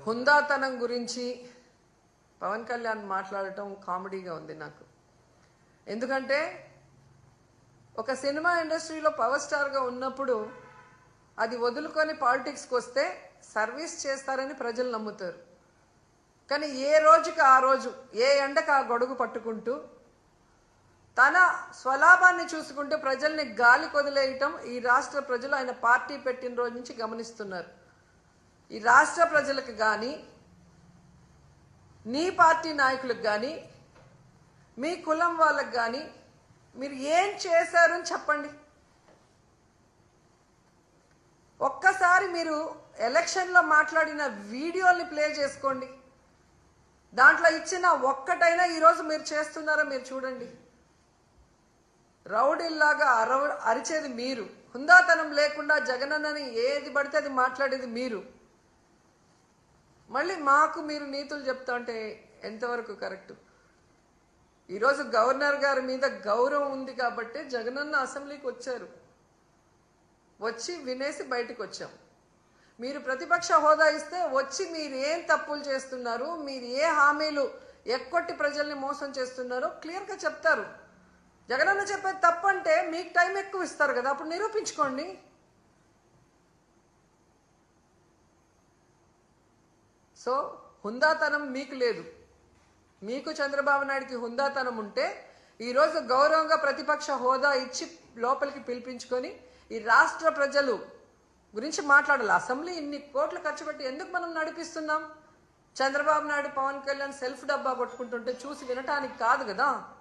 హుందాతనం గురించి పవన్ కళ్యాణ్ మాట్లాడటం కామెడీగా ఉంది నాకు. ఎందుకంటే ఒక సినిమా ఇండస్ట్రీలో పవర్ స్టార్గా ఉన్నప్పుడు అది వదులుకొని పాలిటిక్స్కి వస్తే సర్వీస్ చేస్తారని ప్రజలు నమ్ముతారు. కానీ ఏ రోజుకి ఆ రోజు, ఏ ఎండకు ఆ గొడుగు పట్టుకుంటూ తన స్వలాభాన్ని చూసుకుంటూ ప్రజల్ని గాలి కొదిలేయటం ఈ రాష్ట్ర ప్రజలు ఆయన పార్టీ పెట్టిన రోజు నుంచి గమనిస్తున్నారు. ఈ రాష్ట్ర ప్రజలకు కానీ, నీ పార్టీ నాయకులకు కానీ, మీ కులం వాళ్ళకు కానీ మీరు ఏం చేశారు అని చెప్పండి. ఒక్కసారి మీరు ఎలక్షన్లో మాట్లాడిన వీడియోల్ని ప్లే చేసుకోండి. దాంట్లో ఇచ్చిన ఒక్కటైనా ఈరోజు మీరు చేస్తున్నారో మీరు చూడండి. రౌడీల్లాగా అరిచేది మీరు, హుందాతనం లేకుండా జగనన్నని ఏది పడితే అది మాట్లాడేది మీరు. మళ్ళీ మాకు మీరు నీతులు చెప్తా అంటే ఎంతవరకు కరెక్ట్? ఈరోజు గవర్నర్ గారి మీద గౌరవం ఉంది కాబట్టి జగనన్న అసెంబ్లీకి వచ్చారు. వచ్చి వినేసి బయటకు వచ్చాం. మీరు ప్రతిపక్ష హోదా ఇస్తే వచ్చి మీరు ఏం తప్పులు చేస్తున్నారు, మీరు ఏ హామీలు ఎక్కొట్టి ప్రజల్ని మోసం చేస్తున్నారో క్లియర్గా చెప్తారు. జగనన్న చెప్పేది తప్పంటే మీకు టైం ఎక్కువ ఇస్తారు కదా, అప్పుడు నిరూపించుకోండి. సో హుందాతనం మీకు లేదు. మీకు చంద్రబాబు నాయుడికి హుందాతనం ఉంటే ఈరోజు గౌరవంగా ప్రతిపక్ష హోదా ఇచ్చి లోపలికి పిలిపించుకొని ఈ రాష్ట్ర ప్రజలు గురించి మాట్లాడాలి. అసెంబ్లీ ఇన్ని కోట్లు ఖర్చు పెట్టి ఎందుకు మనం నడిపిస్తున్నాం? చంద్రబాబు నాయుడు, పవన్ కళ్యాణ్ సెల్ఫ్ డబ్బా కొట్టుకుంటుంటే చూసి వినటానికి కాదు కదా.